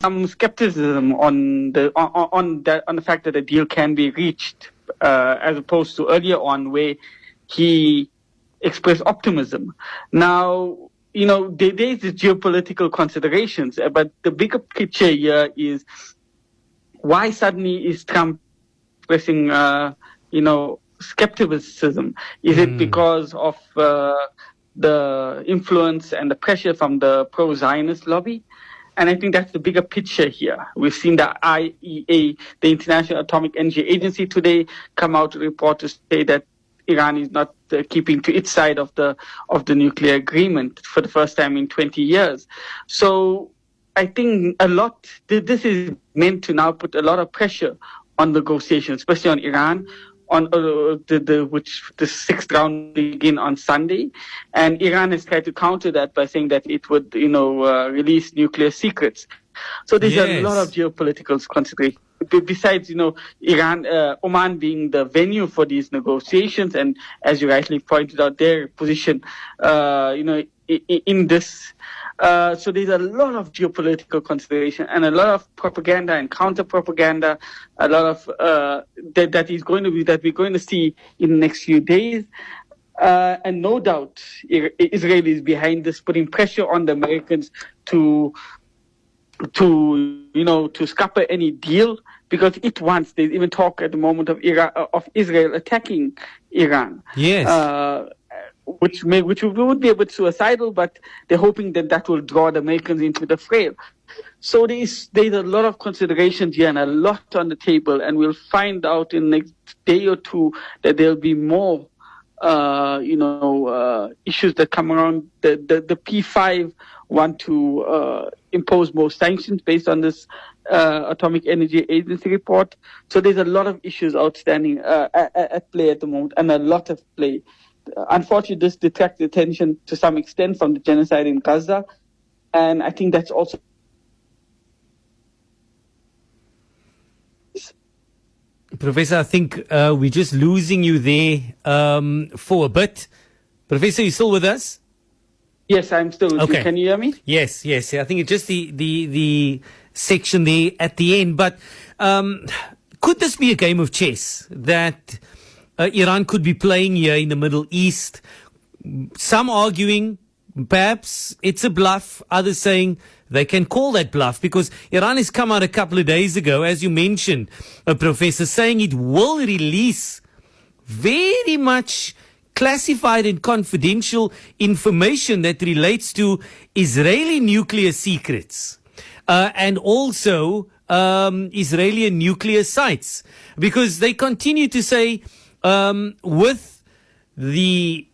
some skepticism on the fact that a deal can be reached, as opposed to earlier on where he expressed optimism. Now, there is the geopolitical considerations, but the bigger picture here is why suddenly is Trump expressing, skepticism? Is it because of the influence and the pressure from the pro-Zionist lobby? And I think that's the bigger picture here. We've seen the IEA, the International Atomic Energy Agency, today come out to report to say that Iran is not keeping to its side of the nuclear agreement for the first time in 20 years. So I think this is meant to now put a lot of pressure on negotiations, especially on Iran, on which the sixth round begin on Sunday, and Iran has tried to counter that by saying that it would, release nuclear secrets. So there's a lot of geopolitical considerations. Besides, Iran, Oman being the venue for these negotiations, and as you rightly pointed out, their position, in this. So there's a lot of geopolitical consideration and a lot of propaganda and counter-propaganda, a lot of that we're going to see in the next few days. And no doubt Israel is behind this, putting pressure on the Americans to scupper any deal, because it wants. There's even talk at the moment of Israel attacking Iran. Yes. Which would be a bit suicidal, but they're hoping that will draw the Americans into the fray. So there's a lot of considerations here and a lot on the table, and we'll find out in the next day or two that there'll be more, issues that come around. The P5 want to impose more sanctions based on this Atomic Energy Agency report. So there's a lot of issues outstanding at play at the moment, and a lot of play. Unfortunately, this detracts attention to some extent from the genocide in Gaza, and I think that's also. Professor, I think we're just losing you there for a bit. Professor, you still with us? Yes, I'm still with you. Can you hear me? Yes. I think it's just the section there at the end. But could this be a game of chess that Iran could be playing here in the Middle East? Some arguing perhaps it's a bluff, others saying they can call that bluff, because Iran has come out a couple of days ago, as you mentioned, Professor, saying it will release very much classified and confidential information that relates to Israeli nuclear secrets and also Israeli nuclear sites, because they continue to say with the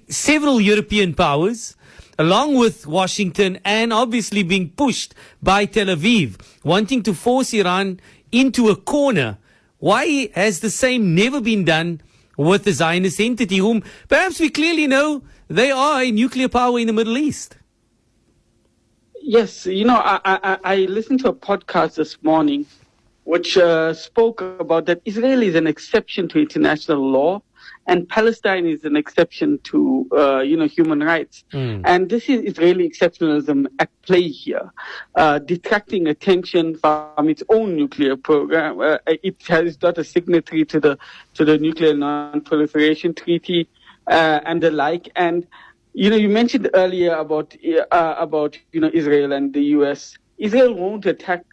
several European powers, along with Washington, and obviously being pushed by Tel Aviv, wanting to force Iran into a corner. Why has the same never been done with the Zionist entity, whom perhaps we clearly know they are a nuclear power in the Middle East? Yes, I listened to a podcast this morning which spoke about that Israel is an exception to international law, and Palestine is an exception to, human rights. And this is Israeli exceptionalism at play here, detracting attention from its own nuclear program. It has not a signatory to the Nuclear Non-Proliferation Treaty and the like. And you mentioned earlier about Israel and the U.S. Israel won't attack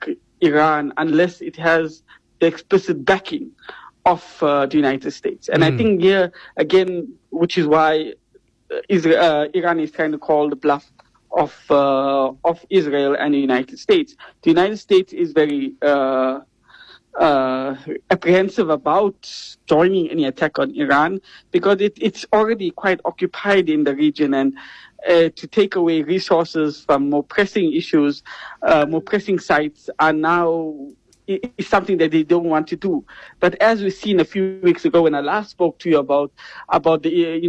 Iran unless it has the explicit backing of the United States. And I think here, again, which is why Iran is trying to call the bluff of Israel and the United States. The United States is very apprehensive about joining any attack on Iran, because it's already quite occupied in the region, and to take away resources from more pressing issues, more pressing sites are now is something that they don't want to do. But as we've seen a few weeks ago when I last spoke to you about the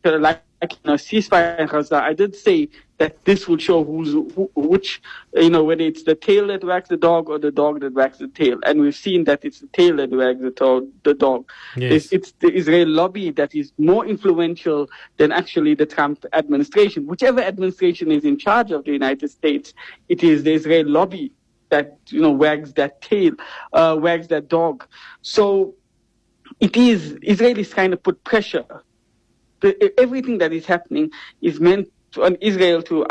ceasefire in Gaza, I did say that this will show which, whether it's the tail that wags the dog or the dog that wags the tail. And we've seen that it's the tail that wags the dog. Yes. It's the Israeli lobby that is more influential than actually the Trump administration. Whichever administration is in charge of the United States, it is the Israeli lobby that, wags that tail, wags that dog. So it is, Israelis kind of put pressure. Everything that is happening is meant on Israel to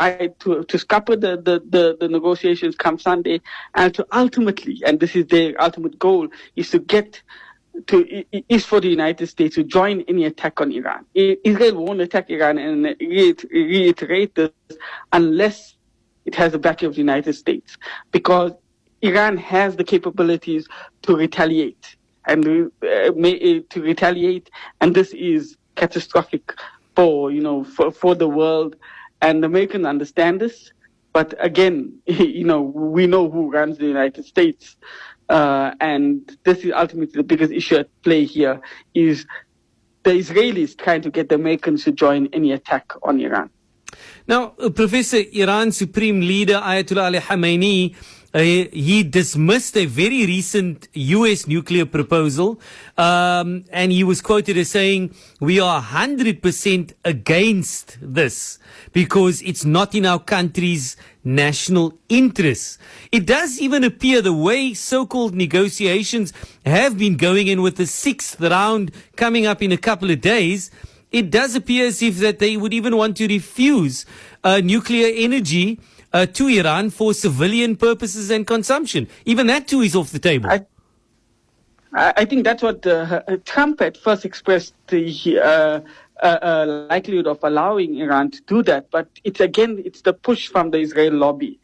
scupper the negotiations come Sunday, and to ultimately, and this is their ultimate goal, is for the United States to join any attack on Iran. Israel won't attack Iran, and reiterate this, unless it has the backing of the United States, because Iran has the capabilities to retaliate, and this is catastrophic for the world, and Americans understand this. But again, we know who runs the United States, and this is ultimately the biggest issue at play here: is the Israelis trying to get the Americans to join any attack on Iran. Now, Professor, Iran's Supreme Leader Ayatollah Ali Khamenei, he dismissed a very recent U.S. nuclear proposal, and he was quoted as saying, "We are 100% against this because it's not in our country's national interests." It does even appear the way so-called negotiations have been going in, with the 6th round coming up in a couple of days, it does appear as if that they would even want to refuse nuclear energy to Iran for civilian purposes and consumption. Even that too is off the table. I think that's what Trump at first expressed the likelihood of allowing Iran to do that. But it's the push from the Israeli lobby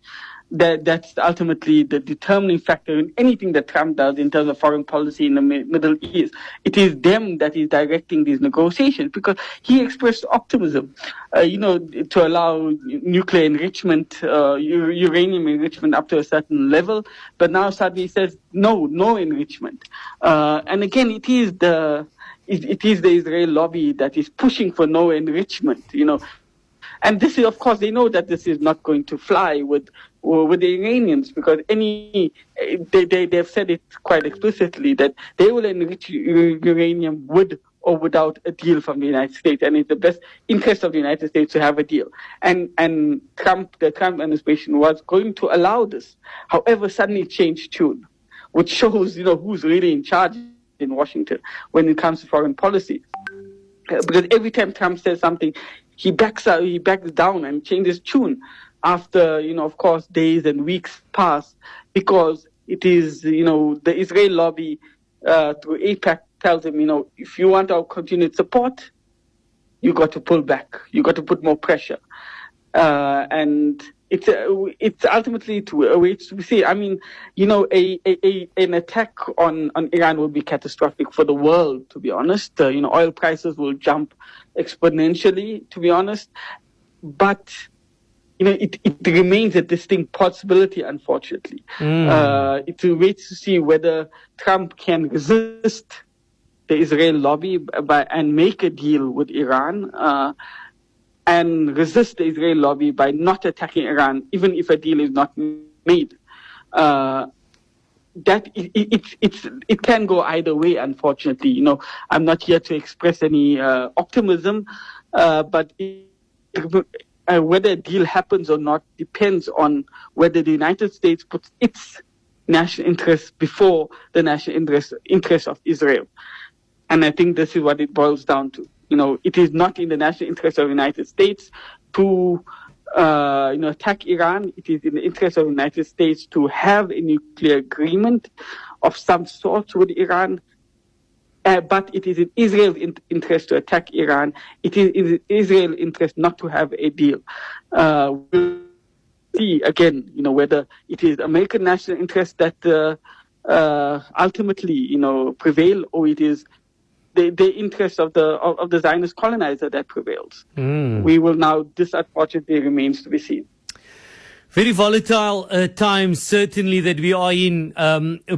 that's ultimately the determining factor in anything that Trump does in terms of foreign policy in the Middle East. It is them that is directing these negotiations, because he expressed optimism, to allow nuclear enrichment, uranium enrichment up to a certain level. But now suddenly he says no enrichment. And again, it is the Israeli lobby that is pushing for no enrichment. And this is, of course, they know that this is not going to fly with the Iranians, because they've said it quite explicitly that they will enrich uranium with or without a deal from the United States, and it's the best interest of the United States to have a deal. And the Trump administration was going to allow this, however, suddenly changed tune, which shows who's really in charge in Washington when it comes to foreign policy. Because every time Trump says something, he backs down and changes tune after, of course, days and weeks pass, because it is, the Israeli lobby through AIPAC tells him, if you want our continued support, you got to pull back. You got to put more pressure. And it's ultimately to wait to see. I mean, an attack on Iran will be catastrophic for the world, to be honest. Oil prices will jump exponentially, to be honest. But it remains a distinct possibility, unfortunately. It's a wait to see whether Trump can resist the Israeli lobby and make a deal with Iran, and resist the Israeli lobby by not attacking Iran, even if a deal is not made. It can go either way, unfortunately. I'm not here to express any optimism, but whether a deal happens or not depends on whether the United States puts its national interests before the national interest of Israel. And I think this is what it boils down to. It is not in the national interest of the United States to attack Iran. It is in the interest of the United States to have a nuclear agreement of some sort with Iran. But it is in Israel's interest to attack Iran. It is in Israel's interest not to have a deal. We'll see again, whether it is American national interest that ultimately, prevail, or it is the interest of the Zionist colonizer that prevails. We will now. This unfortunately remains to be seen. Very volatile times, certainly, that we are in.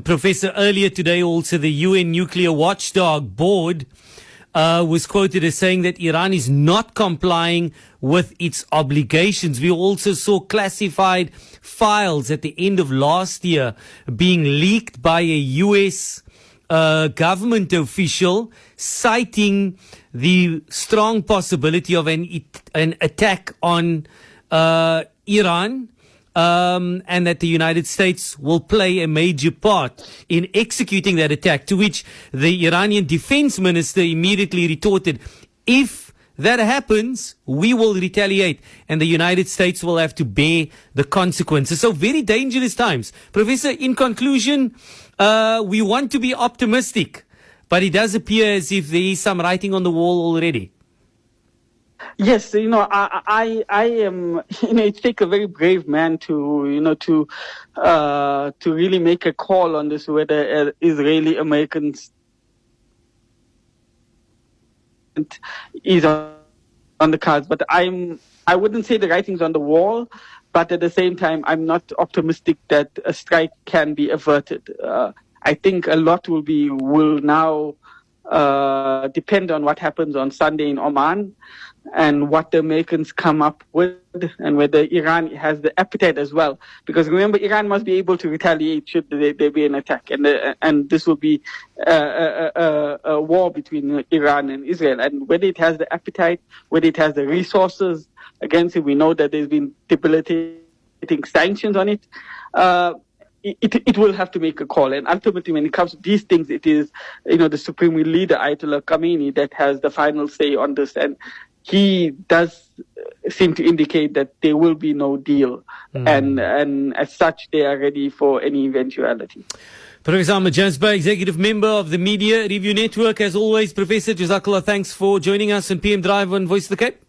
Professor, earlier today also the UN Nuclear Watchdog Board was quoted as saying that Iran is not complying with its obligations. We also saw classified files at the end of last year being leaked by a U.S. Government official, citing the strong possibility of an attack on Iran, and that the United States will play a major part in executing that attack, to which the Iranian defense minister immediately retorted, if that happens, we will retaliate, and the United States will have to bear the consequences. So very dangerous times. Professor, in conclusion, we want to be optimistic, but it does appear as if there is some writing on the wall already. Yes, I am. It takes a very brave man to really make a call on this, whether Israeli Americans is on the cards. But I wouldn't say the writing's on the wall, but at the same time, I'm not optimistic that a strike can be averted. I think a lot will now depend on what happens on Sunday in Oman, and what the Americans come up with, and whether Iran has the appetite as well. Because remember, Iran must be able to retaliate should there be an attack, and this will be a war between Iran and Israel. And whether it has the appetite, whether it has the resources against it, we know that there's been debilitating sanctions on it. It will have to make a call, and ultimately, when it comes to these things, it is the supreme leader Ayatollah Khamenei that has the final say on this, and he does seem to indicate that there will be no deal, and as such, they are ready for any eventuality. Professor Ahmed Jazbhay, executive member of the Media Review Network, as always. Professor, Jazakallah, thanks for joining us on PM Drive on Voice of the Cape.